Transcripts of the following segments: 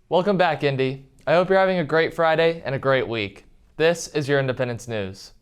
Welcome back, Indy. I hope you're having a great Friday and a great week. This is your Independence News.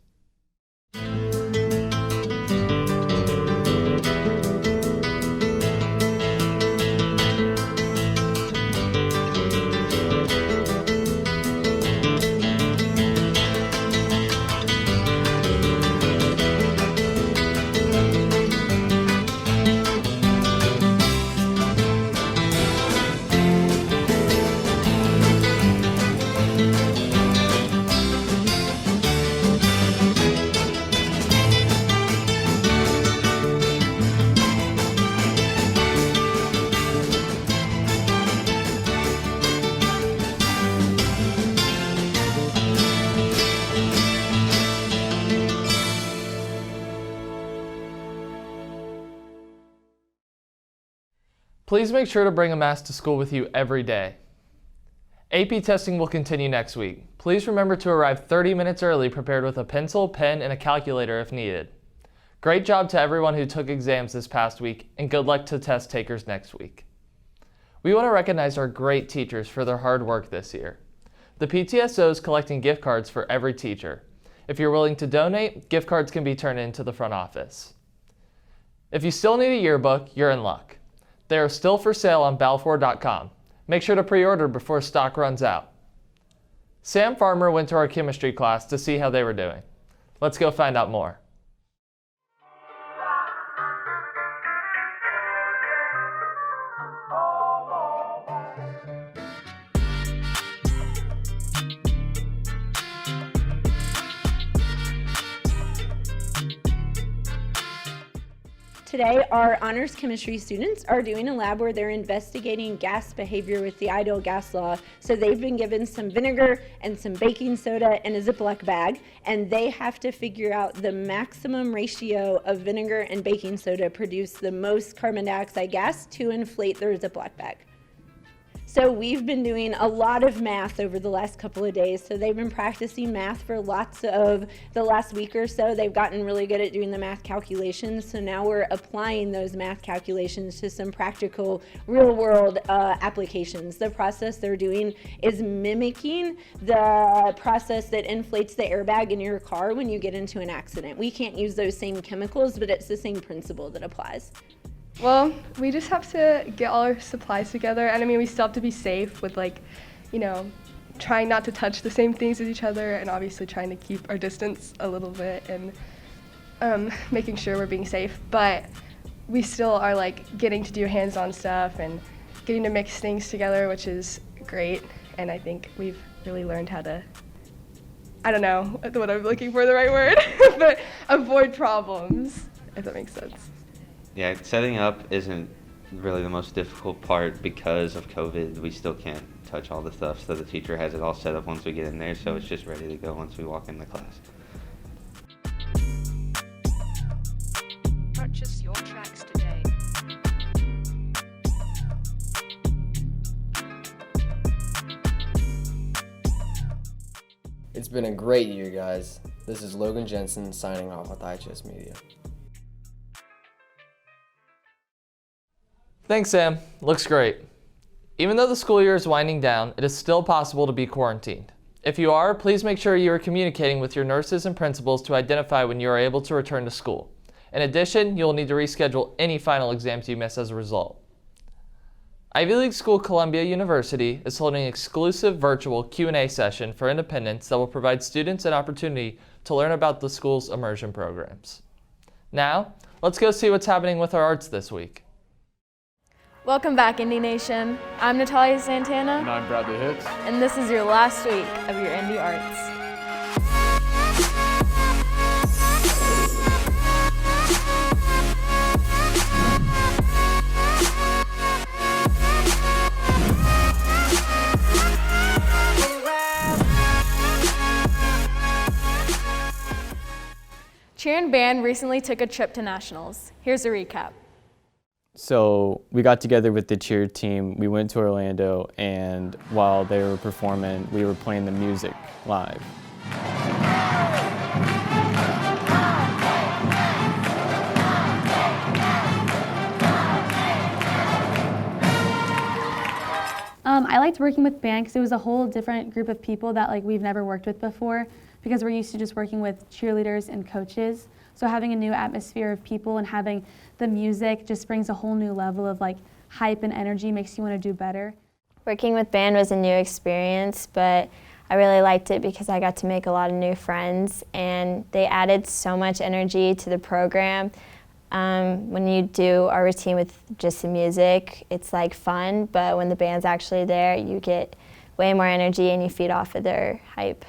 Please make sure to bring a mask to school with you every day. AP testing will continue next week. Please remember to arrive 30 minutes early prepared with a pencil, pen, and a calculator if needed. Great job to everyone who took exams this past week, and good luck to test takers next week. We want to recognize our great teachers for their hard work this year. The PTSO is collecting gift cards for every teacher. If you're willing to donate, gift cards can be turned into the front office. If you still need a yearbook, you're in luck. They are still for sale on Balfour.com. Make sure to pre-order before stock runs out. Sam Farmer went to our chemistry class to see how they were doing. Let's go find out more. Today, our honors chemistry students are doing a lab where they're investigating gas behavior with the ideal gas law. So they've been given some vinegar and some baking soda and a Ziploc bag, and they have to figure out the maximum ratio of vinegar and baking soda produce the most carbon dioxide gas to inflate their Ziploc bag. So we've been doing a lot of math over the last couple of days. So they've been practicing math for lots of the last week or so. They've gotten really good at doing the math calculations. So now we're applying those math calculations to some practical real world applications. The process they're doing is mimicking the process that inflates the airbag in your car when you get into an accident. We can't use those same chemicals, but it's the same principle that applies. Well, we just have to get all our supplies together, and I mean, we still have to be safe with trying not to touch the same things as each other, and obviously trying to keep our distance a little bit, and making sure we're being safe. But we still are getting to do hands-on stuff and getting to mix things together, which is great. And I think we've really learned how to, I don't know what I'm looking for the right word, but avoid problems, if that makes sense. Yeah, setting up isn't really the most difficult part because of COVID. We still can't touch all the stuff, so the teacher has it all set up once we get in there, so it's just ready to go once we walk in the class. Purchase your tracks today. It's been a great year, guys. This is Logan Jensen signing off with IHS Media. Thanks, Sam. Looks great. Even though the school year is winding down, it is still possible to be quarantined. If you are, please make sure you are communicating with your nurses and principals to identify when you are able to return to school. In addition, you'll need to reschedule any final exams you miss as a result. Ivy League school Columbia University is holding an exclusive virtual Q&A session for independents that will provide students an opportunity to learn about the school's immersion programs. Now, let's go see what's happening with our arts this week. Welcome back, Indy Nation. I'm Natalia Santana. And I'm Bradley Hicks. And this is your last week of your Indy Arts. Cheer and band recently took a trip to nationals. Here's a recap. So we got together with the cheer team. We went to Orlando, and while they were performing, we were playing the music live. I I liked working with band because it was a whole different group of people that like we've never worked with before, because we're used to just working with cheerleaders and coaches. So having a new atmosphere of people and having the music just brings a whole new level of like hype and energy, makes you want to do better. Working with band was a new experience, but I really liked it because I got to make a lot of new friends, and they added so much energy to the program. When you do our routine with just the music, it's like fun, but when the band's actually there, you get way more energy and you feed off of their hype.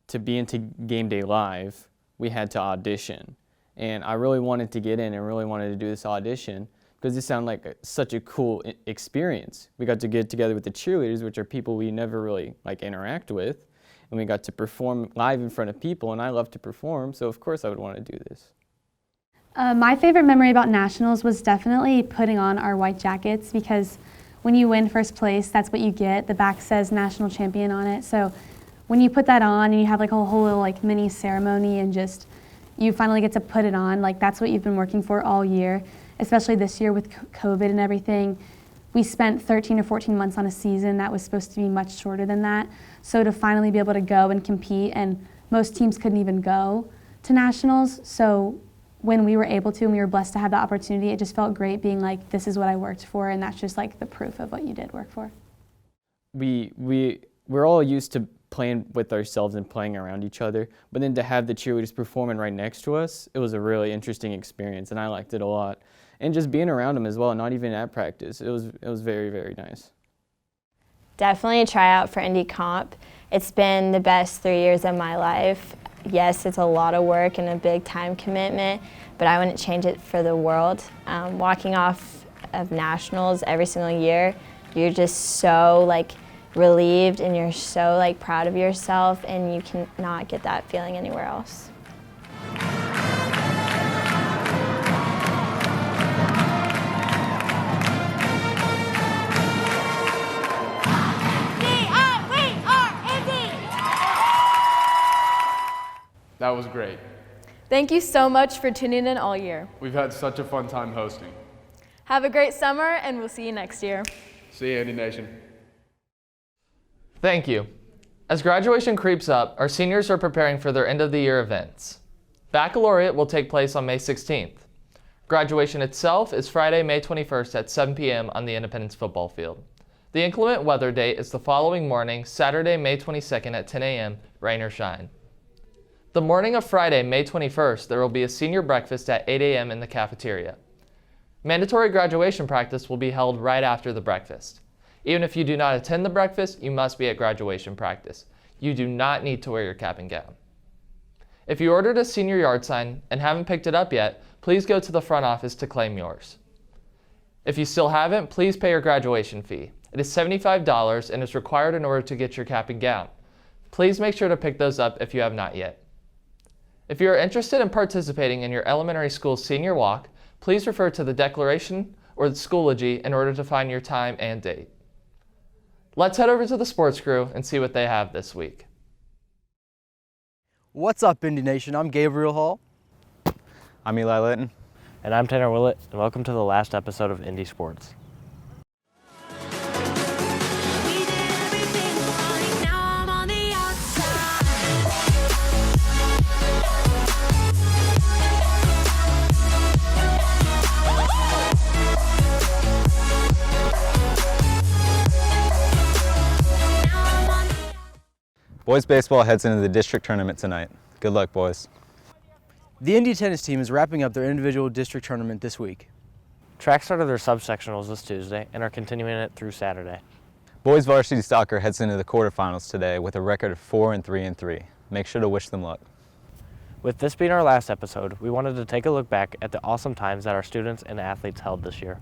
To be into Game Day Live, we had to audition. And I really wanted to get in and really wanted to do this audition because it sounded like such a cool experience. We got to get together with the cheerleaders, which are people we never really like interact with, and we got to perform live in front of people, and I love to perform, so of course I would want to do this. My favorite memory about nationals was definitely putting on our white jackets, because when you win first place, that's what you get. The back says national champion on it. So when you put that on and you have like a whole little like mini ceremony and just you finally get to put it on, like that's what you've been working for all year, especially this year with COVID and everything. We spent 13 or 14 months on a season that was supposed to be much shorter than that. So to finally be able to go and compete, and most teams couldn't even go to nationals. So when we were able to and we were blessed to have the opportunity, it just felt great being like, this is what I worked for, and that's just like the proof of what you did work for. We're all used to playing with ourselves and playing around each other, but then to have the cheerleaders performing right next to us, it was a really interesting experience, and I liked it a lot. And just being around them as well, not even at practice, it was very, very nice. Definitely try out for Indy Comp. It's been the best 3 years of my life. Yes, it's a lot of work and a big time commitment, but I wouldn't change it for the world. Walking off of nationals every single year, you're just so like relieved and you're so like proud of yourself, and you cannot get that feeling anywhere else. That was great. Thank you so much for tuning in all year. We've had such a fun time hosting. Have a great summer, and we'll see you next year. See you, Indy Nation. Thank you. As graduation creeps up, our seniors are preparing for their end of the year events. Baccalaureate will take place on May 16th. Graduation itself is Friday, May 21st at 7 p.m. on the Independence football field. The inclement weather date is the following morning, Saturday, May 22nd at 10 a.m., rain or shine. The morning of Friday, May 21st, there will be a senior breakfast at 8 a.m. in the cafeteria. Mandatory graduation practice will be held right after the breakfast. Even if you do not attend the breakfast, you must be at graduation practice. You do not need to wear your cap and gown. If you ordered a senior yard sign and haven't picked it up yet, please go to the front office to claim yours. If you still haven't, please pay your graduation fee. It is $75 and is required in order to get your cap and gown. Please make sure to pick those up if you have not yet. If you are interested in participating in your elementary school senior walk, please refer to the declaration or the Schoology in order to find your time and date. Let's head over to the sports crew and see what they have this week. What's up, Indy Nation? I'm Gabriel Hall. I'm Eli Litton. And I'm Tanner Willett, and welcome to the last episode of Indy Sports. Boys baseball heads into the district tournament tonight. Good luck, boys. The Indy tennis team is wrapping up their individual district tournament this week. Track started their subsectionals this Tuesday and are continuing it through Saturday. Boys varsity soccer heads into the quarterfinals today with a record of 4-3-3. Make sure to wish them luck. With this being our last episode, we wanted to take a look back at the awesome times that our students and athletes held this year.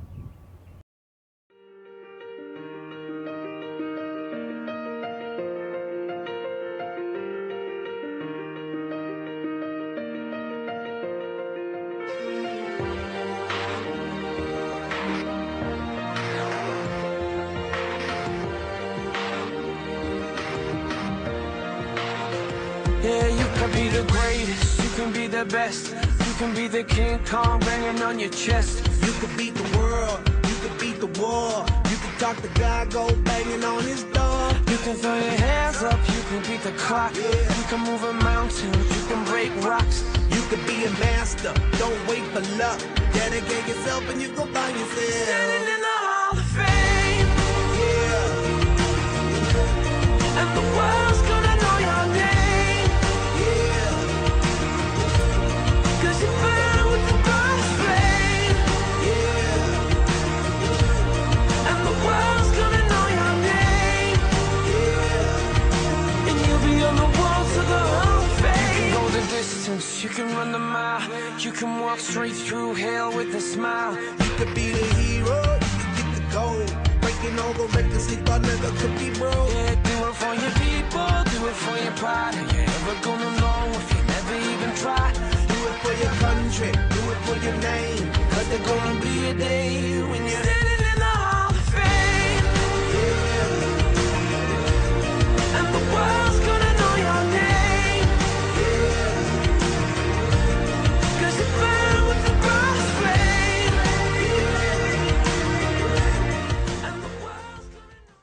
Yeah, you can be the greatest, you can be the best, you can be the King Kong banging on your chest. You could beat the world, you could beat the war, you could talk to God, go banging on his door. You can throw your hands up, you can beat the clock. You can move a mountain, you can break rocks. You could be a master, don't wait for luck. Dedicate yourself and you go find yourself. Standing in the Hall of Fame. Yeah. And the world's gonna know your name. Yeah. 'Cause you burn with the brightest flame. Yeah. And the world's gonna know your name. Yeah. And you'll be on the wall to the Hall of Fame. You can go the distance, you can run the mile. You can walk straight through hell with a smile. You could be the hero, you could get the gold. Breaking all the records they thought never could be broke. Yeah, do it for your people, do it for your pride. Are you ever gonna know if you never even try? Do it for your country, do it for your name. 'Cause there's gonna be a day when you're standing in the Hall of Fame. Yeah. And the world's gonna know your name. Yeah. 'Cause you burn with the brightest flame. Yeah. And the world's gonna know.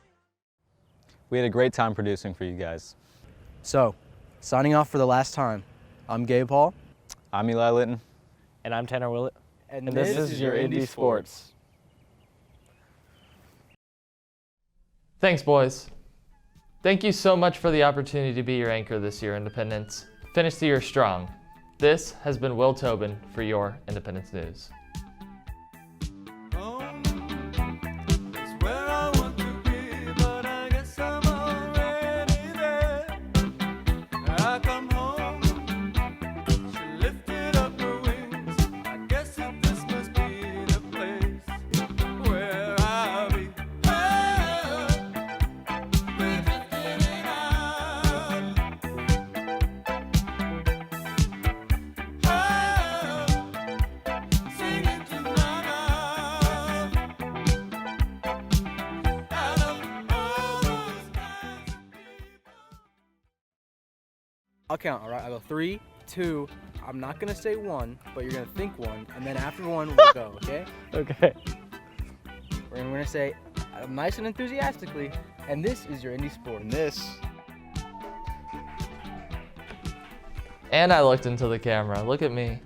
We had a great time producing for you guys. So, signing off for the last time, I'm Gabe Paul. I'm Eli Litton. And I'm Tanner Willett. And this is your Indie Sports. Thanks, boys. Thank you so much for the opportunity to be your anchor this year, Independence. Finish the year strong. This has been Will Tobin for your Independence News. I'll count, all right? I'll go 3, 2, I'm not gonna say 1, but you're gonna think 1, and then after 1, we'll go, okay? Okay. We're gonna say nice and enthusiastically, and this is your Indie Sport. And this. And I looked into the camera. Look at me.